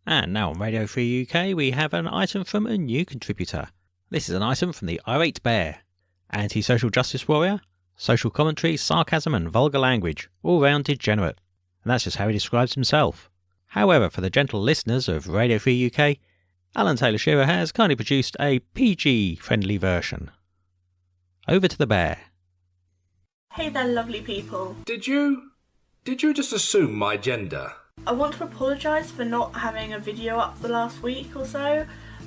And now on Radio Free UK, we have an item from a new contributor. This is an item from the Irate Bear. Anti-social justice warrior, social commentary, sarcasm and vulgar language, all-round degenerate. And that's just how he describes himself. However, for the gentle listeners of Radio Free UK, Alan Taylor Shearer has kindly produced a PG-friendly version. Over to the bear. Hey there, lovely people. Did you just assume my gender? I want to apologise for not having a video up the last week or so.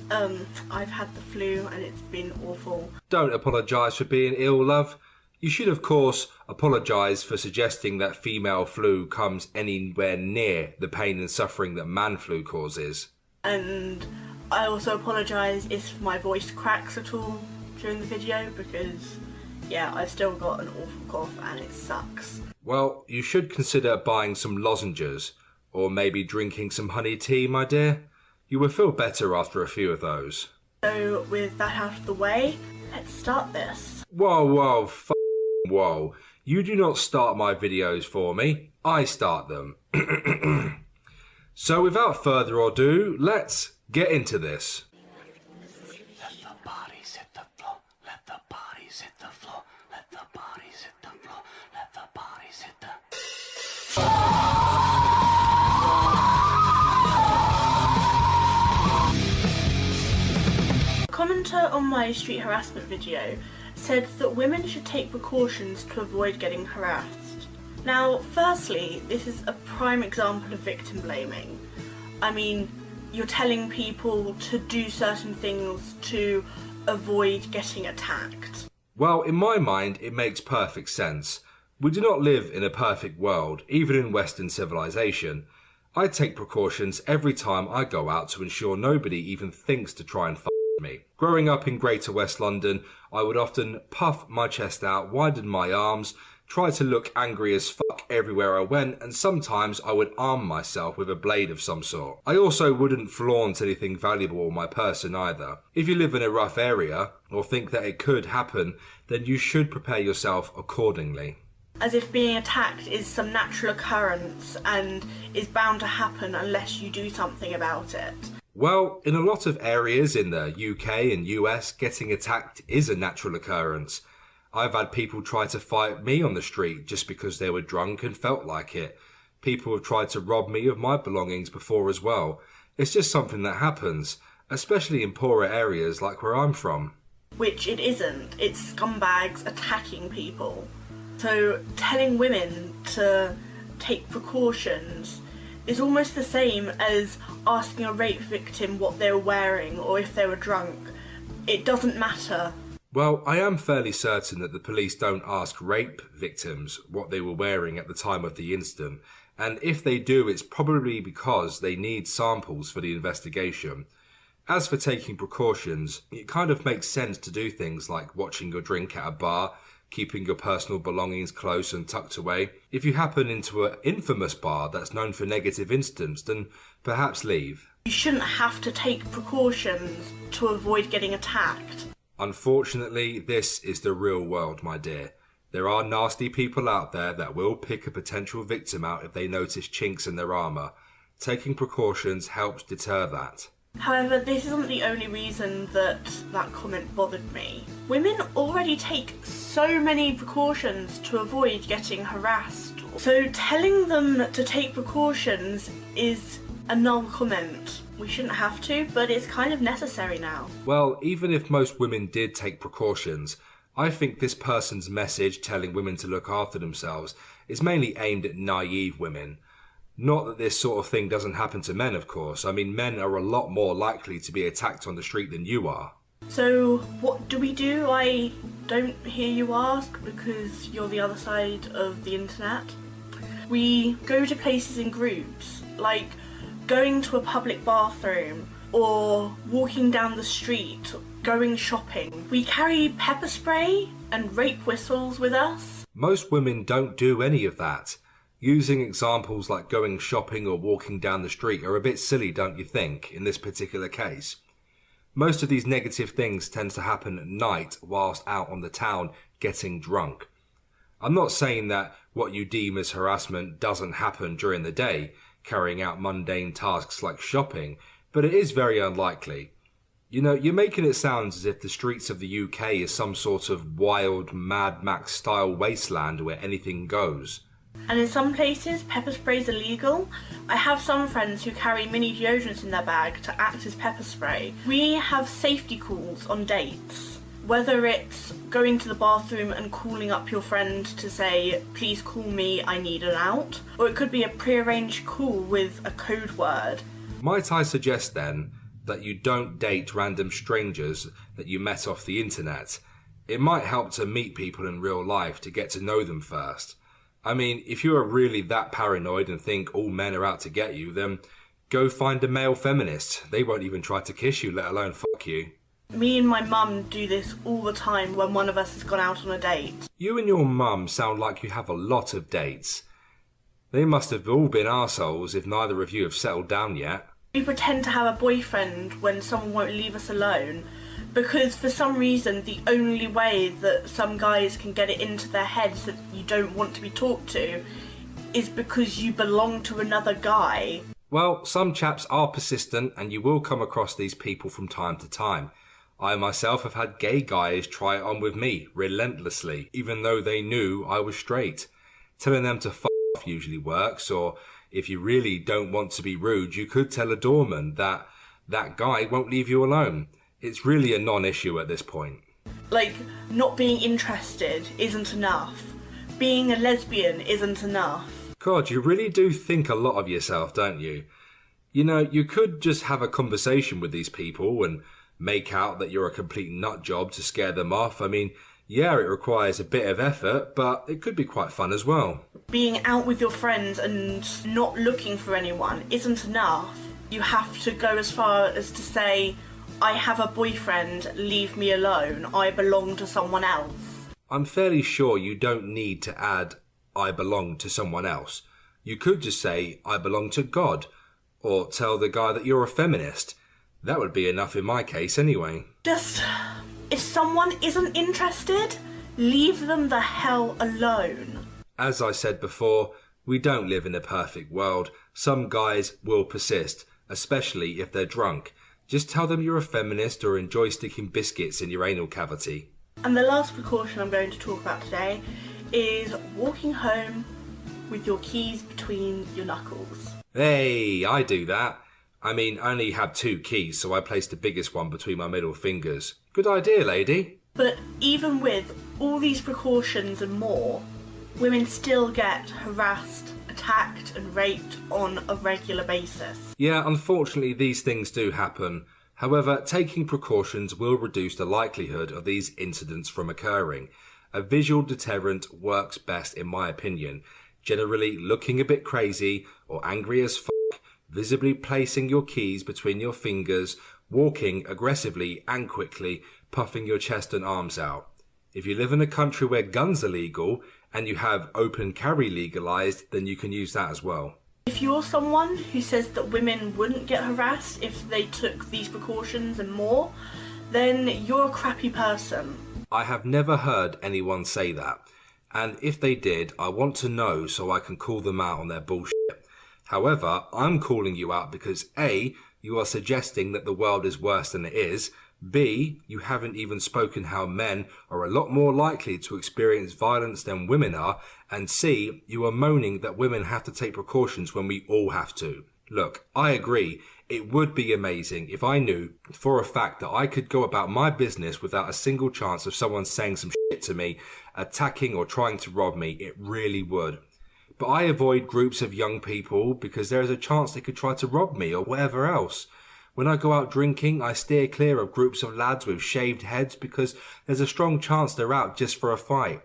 I've had the flu and it's been awful. Don't apologise for being ill, love. You should, of course, apologise for suggesting that female flu comes anywhere near the pain and suffering that man flu causes. And I also apologise if my voice cracks at all during the video because, yeah, I've still got an awful cough and it sucks. Well, you should consider buying some lozenges, or maybe drinking some honey tea, my dear. You will feel better after a few of those. So, with that out of the way, let's start this. Whoa, whoa. You do not start my videos for me. I start them. So, without further ado, let's get into this. Let the bodies hit the floor. Let the bodies hit the floor. Let the bodies hit the floor. Let the bodies hit the A commenter on my street harassment video said that women should take precautions to avoid getting harassed. Now, firstly, this is a prime example of victim blaming. I mean, you're telling people to do certain things to avoid getting attacked. Well, in my mind, it makes perfect sense. We do not live in a perfect world, even in Western civilization. I take precautions every time I go out to ensure nobody even thinks to try and me. Growing up in Greater West London, I would often puff my chest out, widen my arms, try to look angry as fuck everywhere I went, and sometimes I would arm myself with a blade of some sort. I also wouldn't flaunt anything valuable on my person either. If you live in a rough area, or think that it could happen, then you should prepare yourself accordingly. As if being attacked is some natural occurrence and is bound to happen unless you do something about it. Well, in a lot of areas in the UK and US, getting attacked is a natural occurrence. I've had people try to fight me on the street just because they were drunk and felt like it. People have tried to rob me of my belongings before as well. It's just something that happens, especially in poorer areas like where I'm from. Which it isn't. It's scumbags attacking people. So telling women to take precautions is almost the same as asking a rape victim what they were wearing or if they were drunk. It doesn't matter. Well, I am fairly certain that the police don't ask rape victims what they were wearing at the time of the incident, and if they do, it's probably because they need samples for the investigation. As for taking precautions, it kind of makes sense to do things like watching your drink at a bar, keeping your personal belongings close and tucked away. If you happen into an infamous bar that's known for negative incidents, then perhaps leave. You shouldn't have to take precautions to avoid getting attacked. Unfortunately, this is the real world, my dear. There are nasty people out there that will pick a potential victim out if they notice chinks in their armour. Taking precautions helps deter that. However, this isn't the only reason that comment bothered me. Women already take so many precautions to avoid getting harassed. So telling them to take precautions is a null comment. We shouldn't have to, but it's kind of necessary now. Well, even if most women did take precautions, I think this person's message telling women to look after themselves is mainly aimed at naive women. Not that this sort of thing doesn't happen to men, of course. I mean, men are a lot more likely to be attacked on the street than you are. So, what do we do? I don't hear you ask, because you're the other side of the internet. We go to places in groups, like going to a public bathroom, or walking down the street, going shopping. We carry pepper spray and rape whistles with us. Most women don't do any of that. Using examples like going shopping or walking down the street are a bit silly, don't you think, in this particular case? Most of these negative things tend to happen at night whilst out on the town getting drunk. I'm not saying that what you deem as harassment doesn't happen during the day. carrying out mundane tasks like shopping, but it is very unlikely. You know, you're making it sound as if the streets of the UK is some sort of wild Mad Max style wasteland where anything goes. And in some places, pepper spray is illegal. I have some friends who carry mini deodorants in their bag to act as pepper spray. We have safety calls on dates. Whether it's going to the bathroom and calling up your friend to say, please call me, I need an out, or it could be a pre-arranged call with a code word. Might I suggest then that you don't date random strangers that you met off the internet? It might help to meet people in real life to get to know them first. I mean, if you are really that paranoid and think all men are out to get you, then go find a male feminist. They won't even try to kiss you, let alone fuck you. Me and my mum do this all the time when one of us has gone out on a date. You and your mum sound like you have a lot of dates. They must have all been arseholes if neither of you have settled down yet. We pretend to have a boyfriend when someone won't leave us alone, because for some reason the only way that some guys can get it into their heads that you don't want to be talked to is because you belong to another guy. Well, some chaps are persistent and you will come across these people from time to time. I myself have had gay guys try it on with me relentlessly, even though they knew I was straight. Telling them to f*** off usually works, or if you really don't want to be rude, you could tell a doorman that guy won't leave you alone. It's really a non-issue at this point. Like, not being interested isn't enough. Being a lesbian isn't enough. God, you really do think a lot of yourself, don't you? You know, you could just have a conversation with these people and make out that you're a complete nut job to scare them off. I mean, yeah, it requires a bit of effort, but it could be quite fun as well. Being out with your friends and not looking for anyone isn't enough. You have to go as far as to say, I have a boyfriend, leave me alone, I belong to someone else. I'm fairly sure you don't need to add, I belong to someone else. You could just say, I belong to God, or tell the guy that you're a feminist. That would be enough in my case anyway. Just, if someone isn't interested, leave them the hell alone. As I said before, we don't live in a perfect world. Some guys will persist, especially if they're drunk. Just tell them you're a feminist or enjoy sticking biscuits in your anal cavity. And the last precaution I'm going to talk about today is walking home with your keys between your knuckles. Hey, I do that. I mean, I only have 2 keys, so I place the biggest one between my middle fingers. Good idea, lady. But even with all these precautions and more, women still get harassed, attacked and raped on a regular basis. Yeah, unfortunately these things do happen. However, taking precautions will reduce the likelihood of these incidents from occurring. A visual deterrent works best in my opinion. Generally looking a bit crazy or angry as fuck, visibly placing your keys between your fingers, walking aggressively and quickly, puffing your chest and arms out. If you live in a country where guns are legal and you have open carry legalised, then you can use that as well. If you're someone who says that women wouldn't get harassed if they took these precautions and more, then you're a crappy person. I have never heard anyone say that. And if they did, I want to know so I can call them out on their bullshit. However, I'm calling you out because A, you are suggesting that the world is worse than it is. B, you haven't even spoken how men are a lot more likely to experience violence than women are. And C, you are moaning that women have to take precautions when we all have to. Look, I agree. It would be amazing if I knew for a fact that I could go about my business without a single chance of someone saying some shit to me, attacking or trying to rob me. It really would. But I avoid groups of young people because there is a chance they could try to rob me or whatever else. When I go out drinking, I steer clear of groups of lads with shaved heads because there's a strong chance they're out just for a fight.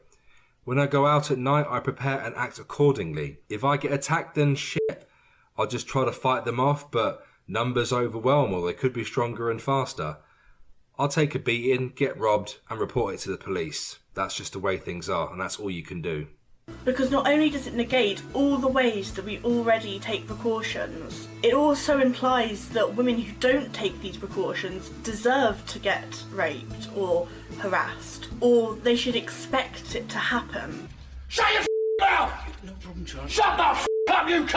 When I go out at night, I prepare and act accordingly. If I get attacked, then shit. I'll just try to fight them off, but numbers overwhelm or they could be stronger and faster. I'll take a beating, get robbed, and report it to the police. That's just the way things are, and that's all you can do. Because not only does it negate all the ways that we already take precautions, it also implies that women who don't take these precautions deserve to get raped or harassed, or they should expect it to happen. Shut your mouth! No problem, Charlie. Shut the up, you c***!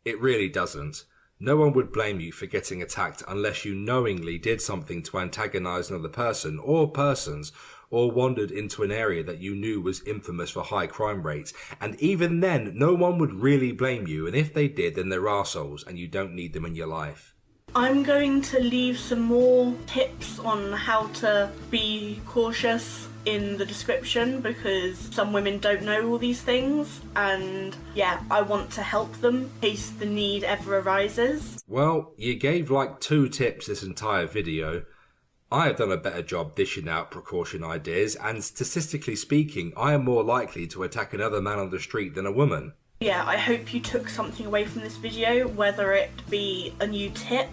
It really doesn't. No one would blame you for getting attacked unless you knowingly did something to antagonize another person or persons, or wandered into an area that you knew was infamous for high crime rates. And even then, no one would really blame you, and if they did, then they're arseholes and you don't need them in your life. I'm going to leave some more tips on how to be cautious in the description, because some women don't know all these things, and yeah, I want to help them in case the need ever arises. Well, you gave like 2 tips this entire video. I have done a better job dishing out precaution ideas, and statistically speaking, I am more likely to attack another man on the street than a woman. Yeah, I hope you took something away from this video, whether it be a new tip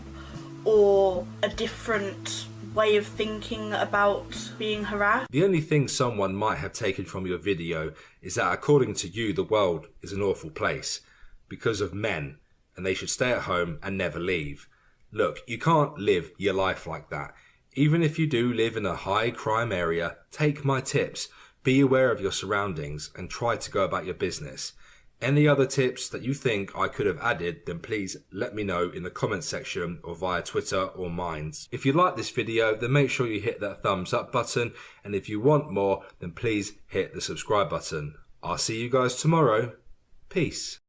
or a different way of thinking about being harassed. The only thing someone might have taken from your video is that according to you, the world is an awful place because of men, and they should stay at home and never leave. Look, you can't live your life like that. Even if you do live in a high crime area, take my tips. Be aware of your surroundings and try to go about your business. Any other tips that you think I could have added, then please let me know in the comments section or via Twitter or Minds. If you like this video, then make sure you hit that thumbs up button, and if you want more, then please hit the subscribe button. I'll see you guys tomorrow. Peace.